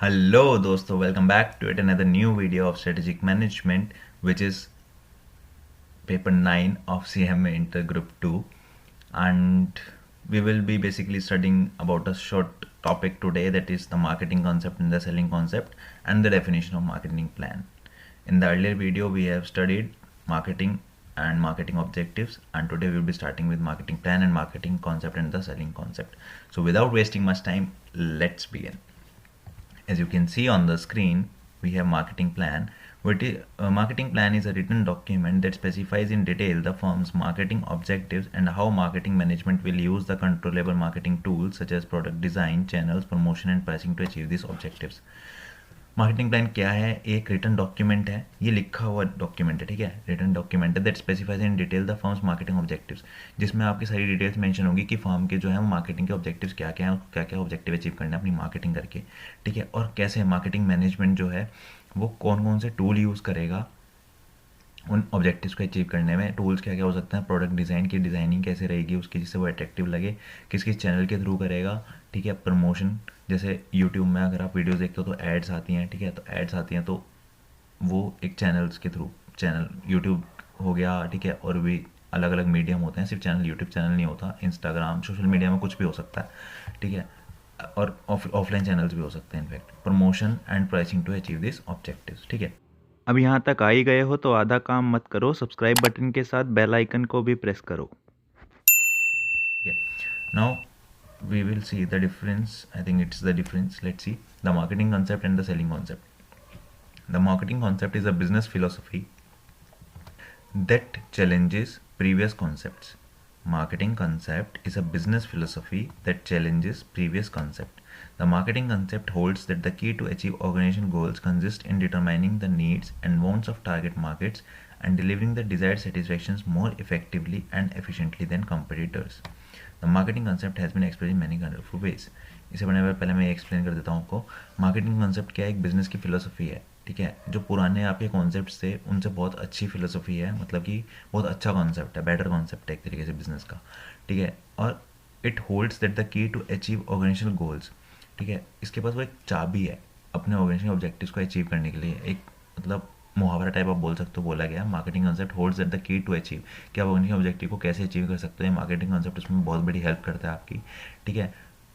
Hello दोस्तों, welcome back to yet another new video of strategic management, which is paper 9 of CMA INTER Group 2, and we will be basically studying about a short topic today, that is the marketing concept and the selling concept and the definition of marketing plan. In the earlier video we have studied marketing and marketing objectives, and today we will be starting with marketing plan and marketing concept and the selling concept. So without wasting much time, let's begin. As you can see on the screen, we have marketing plan. Marketing plan is a written document that specifies in detail the firm's marketing objectives and how marketing management will use the controllable marketing tools such as product design, channels, promotion and pricing to achieve these objectives. Marketing plan क्या है? एक written document है, ये लिखा हुआ document है, ठीक है, रिटन डॉक्यूमेंट है that specifies in detail the firms marketing objectives, जिसमें आपकी सारी डिटेल्स मेंशन होगी कि फर्म के जो है वो मार्केटिंग के ऑब्जेक्टिव्स क्या क्या हैं, क्या क्या ऑब्जेक्टिव अचीव करना है अपनी मार्केटिंग करके, ठीक है, और कैसे मार्केटिंग मैनेजमेंट जो है वो कौन कौन से टूल यूज़ करेगा उन ऑब्जेक्टिव्स को अचीव करने में। टूल्स क्या क्या हो सकते हैं, प्रोडक्ट डिज़ाइन की डिज़ाइनिंग कैसे रहेगी उसकी जिससे वो अट्रैक्टिव लगे, किस किस चैनल के थ्रू करेगा, ठीक है, प्रमोशन जैसे यूट्यूब में अगर आप वीडियोस देखते हो तो एड्स आती हैं, ठीक है, तो एड्स आती हैं तो वो एक चैनल्स के थ्रू, चैनल यूट्यूब हो गया, ठीक है, और भी अलग अलग मीडियम होते हैं, सिर्फ चैनल यूट्यूब चैनल नहीं होता, इंस्टाग्राम सोशल मीडिया में कुछ भी हो सकता है, ठीक है, और ऑफलाइन चैनल्स भी हो सकते हैं in fact, promotion and pricing to achieve this objectives, ठीक है। अब यहाँ तक आ ही गए हो तो आधा काम मत करो, सब्सक्राइब बटन के साथ बेल आइकन को भी प्रेस करो। Now we will see the difference. I think it's the difference. Let's see the marketing concept and the selling concept. The marketing concept is a business philosophy that challenges previous concepts. Marketing concept is a business philosophy that challenges previous concept. The marketing concept holds that the key to achieve organization goals consists in determining the needs and wants of target markets and delivering the desired satisfactions more effectively and efficiently than competitors. The marketing concept has been expressed in many colorful ways. इसे बढ़ने से पहले मैं explain कर देता हूँ आपको। Marketing concept क्या है? एक बिजनेस की फिलोसफी है, ठीक है, जो पुराने आपके कॉन्सेप्ट थे उनसे बहुत अच्छी फिलोसफी है, मतलब कि बहुत अच्छा कॉन्सेप्ट है, बेटर कॉन्सेप्ट है एक तरीके से बिजनेस का, ठीक है, और it holds that the key to achieve organisational goals, ठीक है, इसके पास वो एक चाबी है अपने ऑर्गेनाइजेशनल ऑब्जेक्टिव्स को अचीव करने के लिए, एक मतलब मुहावरा टाइप आप बोल सकते हो, बोला गया marketing concept holds at the key to achieve, कि आप उनके ऑब्जेक्टिव को कैसे अचीव कर सकते हैं, मार्केटिंग कॉन्सेप्ट उसमें बहुत बड़ी हेल्प करता है आपकी, ठीक है,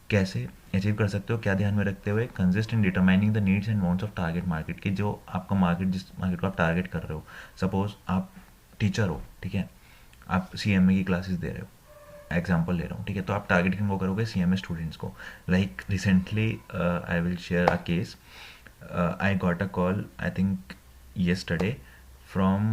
कैसे अचीव कर सकते हो, क्या ध्यान में रखते हुए, consist in determining the needs and wants of target market, की जो आपका मार्केट, जिस मार्केट को आप टारगेट कर रहे हो, सपोज आप टीचर हो, ठीक है, आप CMA की क्लासेस दे रहे हो, एग्जाम्पल ले रहा हूँ, ठीक है, तो आप टारगेट किनको करोगे? CMA स्टूडेंट्स को। Like recently I will share a case, I got a call I think yesterday from,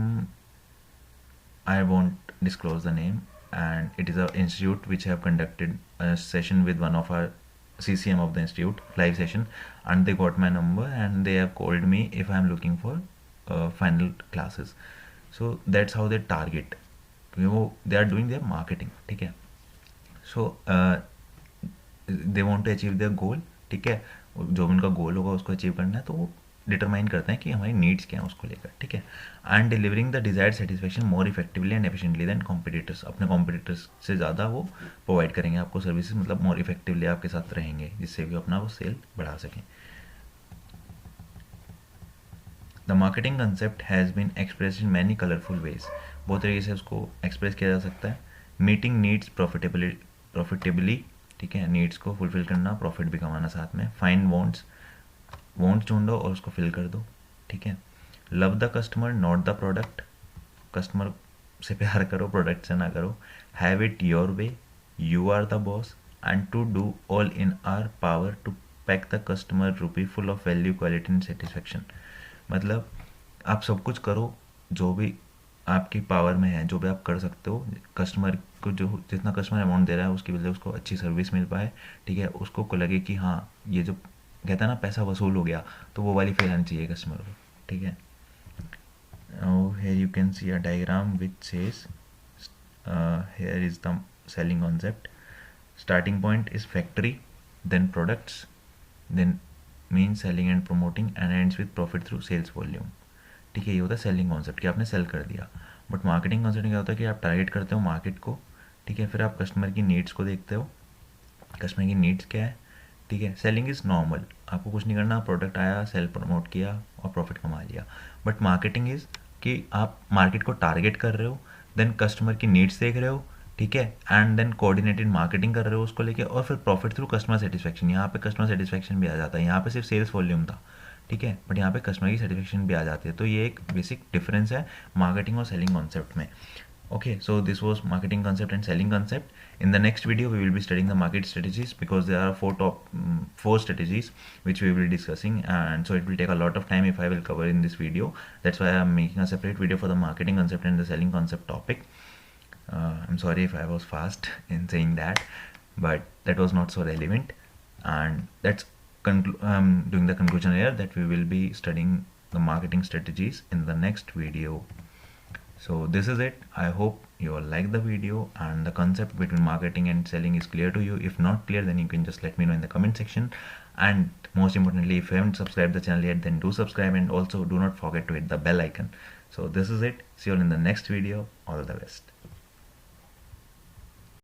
I won't disclose the name, and it is a institute which have conducted a session with one of our CCM of the institute, live session, and they got my number and they have called me if I am looking for final classes. So that's how they target, they are doing their marketing, ठीक है, so they want to achieve their goal, ठीक है, जो उनका गोल होगा उसको achieve करना है, तो वो डिटरमाइन करते हैं कि हमारी नीड्स क्या है उसको लेकर, ठीक है, and delivering the desired satisfaction more effectively and efficiently than competitors, अपने कॉम्पिटिटर्स से ज़्यादा वो प्रोवाइड करेंगे आपको सर्विसेज, मतलब मोर इफेक्टिवली आपके साथ रहेंगे जिससे भी अपना वो सेल बढ़ा सकें। The marketing concept has been express in many colourful ways, बहुत तरीके से उसको एक्सप्रेस किया जा सकता है। मीटिंग नीड्स प्रॉफिटेबली, ठीक है, नीड्स को फुलफिल करना, प्रॉफिट भी कमाना साथ में। फाइंड वांट्स ढूंढो और उसको फिल कर दो, ठीक है। Love the customer not the product, customer से प्यार करो, प्रोडक्ट से ना करो। Have it your way, you are the boss, and to do all in our power to pack the customer rupee full of value, quality and satisfaction, मतलब आप सब कुछ करो जो भी आपकी पावर में है, जो भी आप कर सकते हो, कस्टमर को जो जितना कस्टमर अमाउंट दे रहा है उसकी वजह से उसको अच्छी सर्विस मिल पाए, ठीक है, उसको को लगे कि हाँ ये जो कहता है ना पैसा वसूल हो गया, तो वो वाली फील आनी चाहिए कस्टमर को, ठीक है। Here you can see a diagram which says here is the selling concept. Starting point is factory, then products, then means selling and promoting, and ends with profit through sales volume, ठीक है, ये होता है selling concept कि आपने cell कर दिया। But marketing concept क्या होता है कि आप टारगेट करते हो मार्केट को, ठीक है, फिर आप कस्टमर की नीड्स को देखते हो, कस्टमर की नीड्स क्या है, ठीक है, सेलिंग इज़ नॉर्मल, आपको कुछ नहीं करना, प्रोडक्ट आया, सेल प्रमोट किया और प्रॉफिट कमा लिया। बट मार्केटिंग इज़ कि आप मार्केट को टारगेट कर रहे हो, देन कस्टमर की नीड्स देख रहे हो, ठीक है, एंड देन कोऑर्डिनेटेड मार्केटिंग कर रहे हो उसको लेके, और फिर प्रॉफिट थ्रू कस्टमर सेटिस्फेक्शन। यहाँ पे कस्टमर सेटिस्फेक्शन भी आ जाता है, यहाँ पे सिर्फ सेल्स वॉल्यूम था, ठीक है, बट यहाँ पे कस्टमर की सेटिस्फेक्शन भी आ जाती है। तो ये एक बेसिक डिफरेंस है मार्केटिंग और सेलिंग कॉन्सेप्ट में। Okay, so this was marketing concept and selling concept. In the next video, we will be studying the market strategies, because there are four strategies which we will be discussing, and so it will take a lot of time if I will cover in this video. That's why I'm making a separate video for the marketing concept and the selling concept topic. I'm sorry if I was fast in saying that, but that was not so relevant. And that's doing the conclusion here, that we will be studying the marketing strategies in the next video. So this is it. I hope you all like the video and the concept between marketing and selling is clear to you. If not clear, then you can just let me know in the comment section. And most importantly, if you haven't subscribed the channel yet, then do subscribe, and also do not forget to hit the bell icon. So this is it. See you all in the next video. All the best.